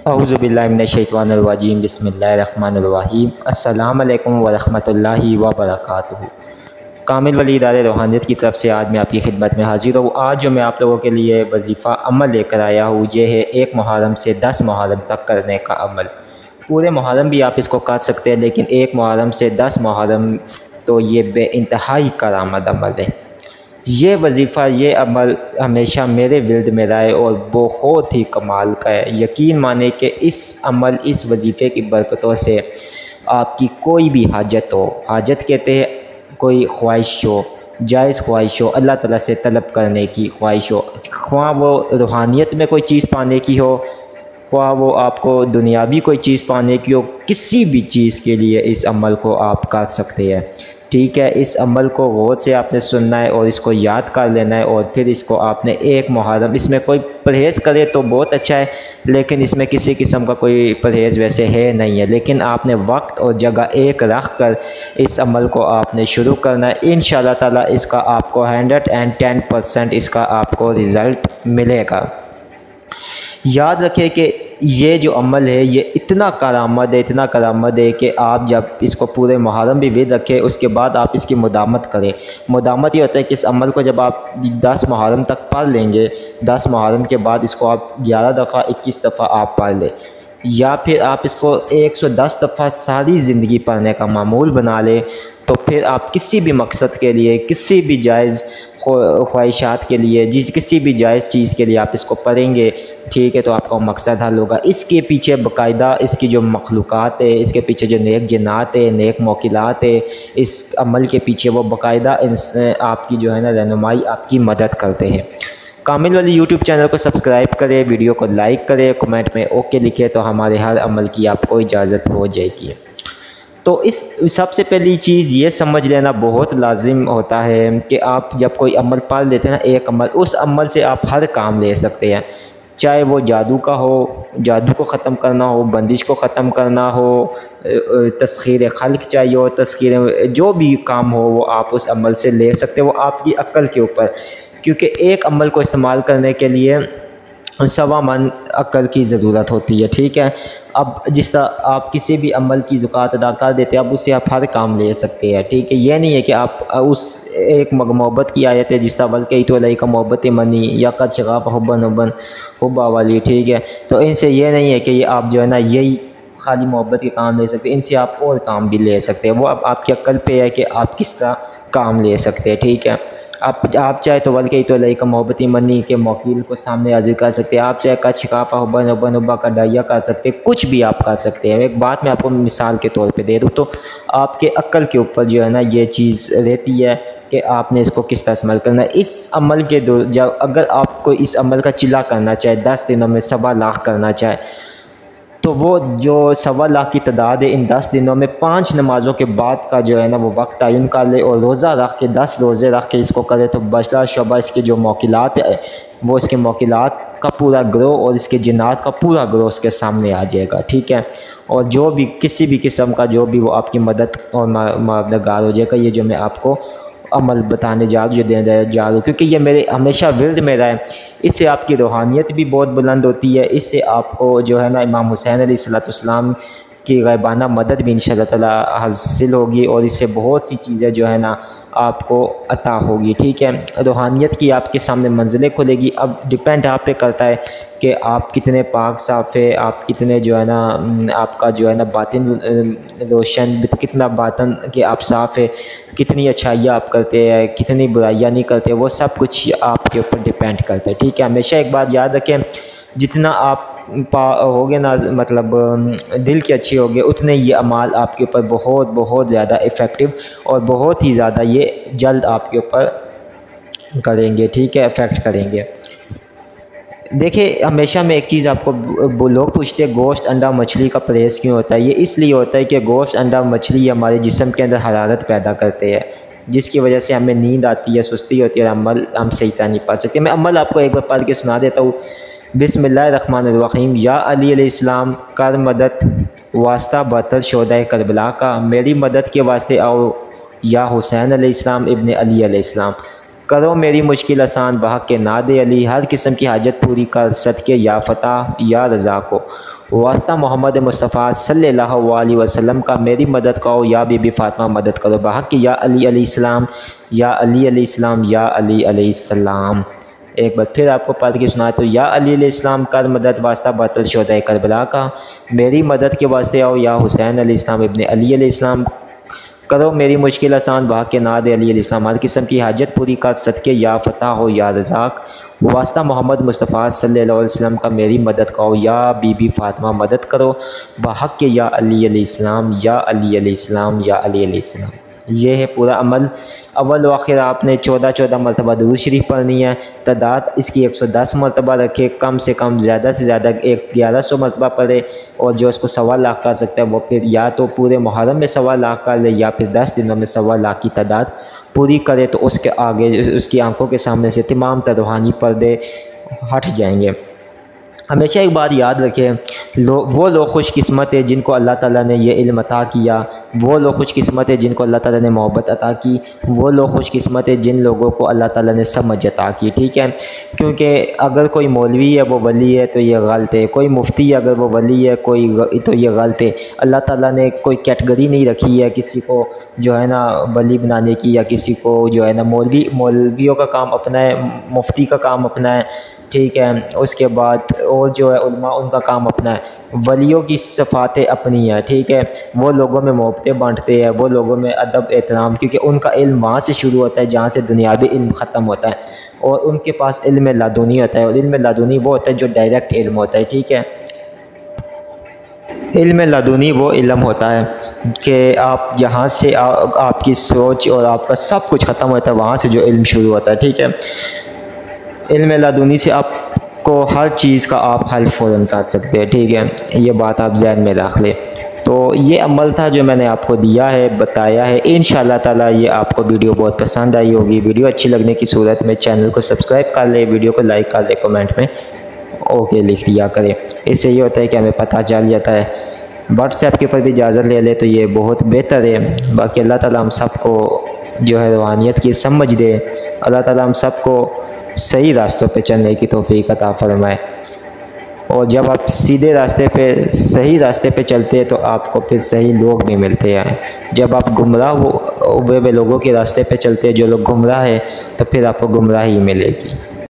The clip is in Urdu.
اعوذ باللہ من الشیطان الرجیم، بسم اللہ الرحمن الرحیم۔ السلام علیکم ورحمۃ اللہ وبرکاتہ۔ کامل ولی ادارہ روحانیت کی طرف سے آج میں آپ کی خدمت میں حاضر ہوں۔ آج جو میں آپ لوگوں کے لیے وظیفہ عمل لے کر آیا ہوں، یہ ہے 1 محرم سے 10 محرم تک کرنے کا عمل۔ پورے محرم بھی آپ اس کو کر سکتے ہیں، لیکن 1 محرم سے 10 محرم تو یہ بے انتہائی کارآمد عمل ہے۔ یہ وظیفہ، یہ عمل ہمیشہ میرے ورد میں رہا ہے اور بہت ہی کمال کا ہے۔ یقین مانے کہ اس عمل، اس وظیفے کی برکتوں سے آپ کی کوئی بھی حاجت ہو، حاجت کہتے ہیں کوئی خواہش ہو، جائز خواہش ہو، اللہ تعالیٰ سے طلب کرنے کی خواہش ہو، خواہ وہ روحانیت میں کوئی چیز پانے کی ہو، خواہ وہ آپ کو دنیاوی کوئی چیز پانے کی ہو، کسی بھی چیز کے لیے اس عمل کو آپ کر سکتے ہیں۔ ٹھیک ہے، اس عمل کو غور سے آپ نے سننا ہے اور اس کو یاد کر لینا ہے، اور پھر اس کو آپ نے 1 محرم، اس میں کوئی پرہیز کرے تو بہت اچھا ہے، لیکن اس میں کسی قسم کا کوئی پرہیز ویسے ہے نہیں ہے، لیکن آپ نے وقت اور جگہ ایک رکھ کر اس عمل کو آپ نے شروع کرنا ہے۔ انشاءاللہ تعالیٰ اس کا آپ کو 110% اس کا آپ کو رزلٹ ملے گا۔ یاد رکھیں کہ یہ جو عمل ہے یہ اتنا کارآمد ہے کہ آپ جب اس کو پورے محرم بھی ورد رکھیں، اس کے بعد آپ اس کی مداومت کریں۔ مداومت یہ ہوتا ہے کہ اس عمل کو جب آپ 10 محرم تک پڑھ لیں گے، 10 محرم کے بعد اس کو آپ 11 دفعہ 21 دفعہ آپ پڑھ لیں، یا پھر آپ اس کو 110 دفعہ ساری زندگی پڑھنے کا معمول بنا لیں، تو پھر آپ کسی بھی مقصد کے لیے، کسی بھی جائز خواہشات کے لیے، کسی بھی جائز چیز کے لیے آپ اس کو پڑھیں گے، ٹھیک ہے، تو آپ کا مقصد حل ہوگا۔ اس کے پیچھے باقاعدہ اس کی جو مخلوقات ہے، اس کے پیچھے جو نیک جنات ہے، نیک موکلات ہے، اس عمل کے پیچھے وہ باقاعدہ آپ کی جو ہے نا رہنمائی، آپ کی مدد کرتے ہیں۔ کامل ولی یوٹیوب چینل کو سبسکرائب کرے، ویڈیو کو لائک کرے، کمنٹ میں اوکے لکھے، تو ہمارے ہر عمل کی آپ کو اجازت ہو جائے گی۔ تو اس سب سے پہلی چیز یہ سمجھ لینا بہت لازم ہوتا ہے کہ آپ جب کوئی عمل پڑھ لیتے ہیں نا، ایک عمل، اس عمل سے آپ ہر کام لے سکتے ہیں، چاہے وہ جادو کا ہو، جادو کو ختم کرنا ہو، بندش کو ختم کرنا ہو، تسخیر خلق چاہیے ہو، جو بھی کام ہو وہ آپ اس عمل سے لے سکتے ہیں، وہ آپ کی عقل کے اوپر، کیونکہ ایک عمل کو استعمال کرنے کے لیے 1.25 من عقل کی ضرورت ہوتی ہے۔ ٹھیک ہے، اب جس طرح آپ کسی بھی عمل کی زکوٰۃ ادا کر دیتے ہیں، اب اس سے آپ ہر کام لے سکتے ہیں۔ ٹھیک ہے، یہ نہیں ہے کہ آپ اس ایک محبت کی آیت ہے جس طرح بلکہ علیہ کا محبت منی یا قد شغاف حبا والی، ٹھیک ہے، تو ان سے یہ نہیں ہے کہ یہ آپ جو ہے نا یہی خالی محبت کے کام لے سکتے ہیں، ان سے آپ اور کام بھی لے سکتے ہیں، وہ اب آپ کی عقل پہ ہے کہ آپ کس طرح کام لے سکتے ہیں۔ ٹھیک ہے، آپ چاہے تو ولقیت علیہ کا محبت منی کے موکل کو سامنے حاضر کر سکتے ہیں، آپ چاہے قد شکافہ حبا کا ڈائیا کر سکتے ہیں، کچھ بھی آپ کر سکتے ہیں۔ ایک بات میں آپ کو مثال کے طور پہ دے دوں تو آپ کے عقل کے اوپر جو ہے نا یہ چیز رہتی ہے کہ آپ نے اس کو کس طرح استعمال کرنا ہے۔ اس عمل کے جب اگر آپ کو اس عمل کا چلا کرنا چاہے، 10 دنوں میں 1.25 لاکھ کرنا چاہے، تو وہ جو 1.25 لاکھ کی تعداد ہے، ان 10 دنوں میں 5 نمازوں کے بعد کا جو ہے نا وہ وقت تعین کر لے، اور روزہ رکھ کے 10 روزے رکھ کے اس کو کرے، تو بشلا شعبہ اس کے جو موکلات ہے، وہ اس کے موکلات کا پورا گروہ اور اس کے جنات کا پورا گروہ اس کے سامنے آ جائے گا۔ ٹھیک ہے، اور جو بھی کسی بھی قسم کا جو بھی وہ آپ کی مدد اور مددگار ہو جائے گا۔ یہ جو میں آپ کو عمل بتانے جا رہا ہوں، جو دینے جا رہا ہوں، کیونکہ یہ میرے ہمیشہ ورد میں رہا ہے، اس سے آپ کی روحانیت بھی بہت بلند ہوتی ہے، اس سے آپ کو جو ہے نا امام حسین علیہ السلام کی غیبانہ مدد بھی انشاءاللہ تعالی حاصل ہوگی، اور اس سے بہت سی چیزیں جو ہے نا آپ کو عطا ہوگی۔ ٹھیک ہے، روحانیت کی آپ کے سامنے منزلیں کھلے گی۔ اب ڈیپینڈ آپ پہ کرتا ہے کہ آپ کتنے پاک صاف ہے، آپ کتنے جو ہے نا آپ کا جو ہے نا باطن روشن، کتنا باطن کہ آپ صاف ہے، کتنی اچھائیاں آپ کرتے ہیں، کتنی برائیاں نہیں کرتے، وہ سب کچھ آپ کے اوپر ڈیپینڈ کرتا ہے۔ ٹھیک ہے، ہمیشہ ایک بات یاد رکھیں، جتنا آپ ہوگے نا مطلب دل کے اچھے ہوگے، اتنے یہ اعمال آپ کے اوپر بہت زیادہ افیکٹو اور بہت ہی زیادہ یہ جلد آپ کے اوپر کریں گے۔ ٹھیک ہے، افیکٹ کریں گے۔ دیکھیں، ہمیشہ میں ایک چیز آپ کو، لوگ پوچھتے ہیں گوشت انڈا مچھلی کا پرہیز کیوں ہوتا ہے؟ یہ اس لیے ہوتا ہے کہ گوشت انڈا مچھلی ہمارے جسم کے اندر حرارت پیدا کرتے ہیں، جس کی وجہ سے ہمیں نیند آتی ہے، سستی ہوتی ہے، اور عمل ہم صحیح طرح نہیں پڑھ سکتے۔ میں عمل آپ کو ایک بار پڑھ کے سنا دیتا ہوں۔ بسم اللہ الرحمن الرحیم۔ یا علی علیہ السلام، کر مدد واسطہ برتر شہدہ کربلا کا، میری مدد کے واسطے آؤ یا حسین علیہ السلام ابن علی علیہ السلام، کرو میری مشکل آسان بحق کے ناد علی، ہر قسم کی حاجت پوری کر صدقے یا فتح یا رضا کو، واسطہ محمد مصطفیٰ صلی اللہ علیہ وسلم کا میری مدد کرو یا بی بی فاطمہ مدد کرو بحق یا علی علیہ السلام یا علی علیہ السلام یا علی علیہ السلام۔ ایک بار پھر آپ کو پڑھ کے سنا تو یا علی علیہ السلام کر مدد واسطہ باطل شہداء کربلا کا، میری مدد کے واسطے آؤ یا حسین علیہ السلام ابن علی علیہ السلام، کرو میری مشکل آسان بحق ناد علی علیہ السلام، ہر قسم کی حاجت پوری کر صدقے یا فتح ہو یا رزاق، واسطہ محمد مصطفیٰ صلی اللہ علیہ وسلم کا میری مدد کرو یا بی بی فاطمہ مدد کرو بحق یا علی علیہ السلام یا علی علیہ السلام یا علی علیہ السلام۔ یہ ہے پورا عمل۔ اول و آخر آپ نے 14 مرتبہ درود شریف پڑھنی ہے، تعداد اس کی 110 مرتبہ رکھے، کم سے کم زیادہ سے زیادہ 1100 مرتبہ پڑھے، اور جو اس کو 1.25 لاکھ کر سکتا ہے وہ پھر یا تو پورے محرم میں 1.25 لاکھ کر لے یا پھر 10 دنوں میں 1.25 لاکھ کی تعداد پوری کرے، تو اس کے آگے اس کی آنکھوں کے سامنے سے تمام تر روحانی پردے ہٹ جائیں گے۔ ہمیشہ ایک بات یاد رکھیں، وہ لوگ خوش قسمت ہیں جن کو اللہ تعالیٰ نے یہ علم عطا کیا، وہ لوگ خوش قسمت ہیں جن کو اللہ تعالیٰ نے محبت عطا کی، وہ لوگ خوش قسمت ہیں جن لوگوں کو اللہ تعالیٰ نے سمجھ عطا کی، ٹھیک ہے؟ کیونکہ اگر کوئی مولوی ہے وہ ولی ہے تو یہ غلط ہے، کوئی مفتی ہے اگر وہ ولی ہے تو یہ غلط ہے۔ اللہ تعالیٰ نے کوئی کیٹگری نہیں رکھی ہے کسی کو جو ہے نا ولی بنانے کی، یا کسی کو جو ہے نا مولویوں کا کام اپنا ہے، مفتی کا کام اپنا ہے، ٹھیک ہے؟ اس کے بعد اور جو ہے علماء ان کا کام اپنا ہے، ولیوں کی صفاتیں اپنی ہیں، ٹھیک ہے؟ وہ لوگوں میں محبتیں بانٹتے ہیں، وہ لوگوں میں ادب احترام، کیونکہ ان کا علم وہاں سے شروع ہوتا ہے جہاں سے دنیاوی علم ختم ہوتا ہے، اور ان کے پاس علم لدنی ہوتا ہے، اور علم لدنی وہ ہوتا ہے جو ڈائریکٹ علم ہوتا ہے، ٹھیک ہے؟ علم لدنی وہ علم ہوتا ہے کہ آپ جہاں سے آپ کی سوچ اور آپ کا سب کچھ ختم ہوتا ہے، وہاں سے جو علم شروع ہوتا ہے، ٹھیک ہے؟ علم لدنی سے آپ کو ہر چیز کا آپ حل فوراً کر سکتے ہیں، ٹھیک ہے؟ یہ بات آپ ذہن میں رکھ لیں۔ تو یہ عمل تھا جو میں نے آپ کو دیا ہے، بتایا ہے۔ انشاءاللہ تعالیٰ یہ آپ کو ویڈیو بہت پسند آئی ہوگی۔ ویڈیو اچھی لگنے کی صورت میں چینل کو سبسکرائب کر لیں، ویڈیو کو لائک کر لیں، کمنٹ میں اوکے لکھ دیا کریں، اس سے یہ ہوتا ہے کہ ہمیں پتہ چل جاتا ہے۔ واٹس ایپ کے اوپر بھی اجازت لے لے تو یہ بہت بہتر ہے۔ باقی اللہ تعالیٰ ہم سب کو جو ہے روحانیت کی سمجھ دے، اللہ تعالیٰ ہم سب کو صحیح راستوں پہ چلنے کی توفیق عطا فرمائے، اور جب آپ سیدھے راستے پہ صحیح راستے پہ چلتے ہیں تو آپ کو پھر صحیح لوگ بھی ملتے ہیں۔ جب آپ گمراہ ہوئے لوگوں کے راستے پہ چلتے ہیں، جو لوگ گمراہ ہیں، تو پھر آپ کو گمراہی ملے گی۔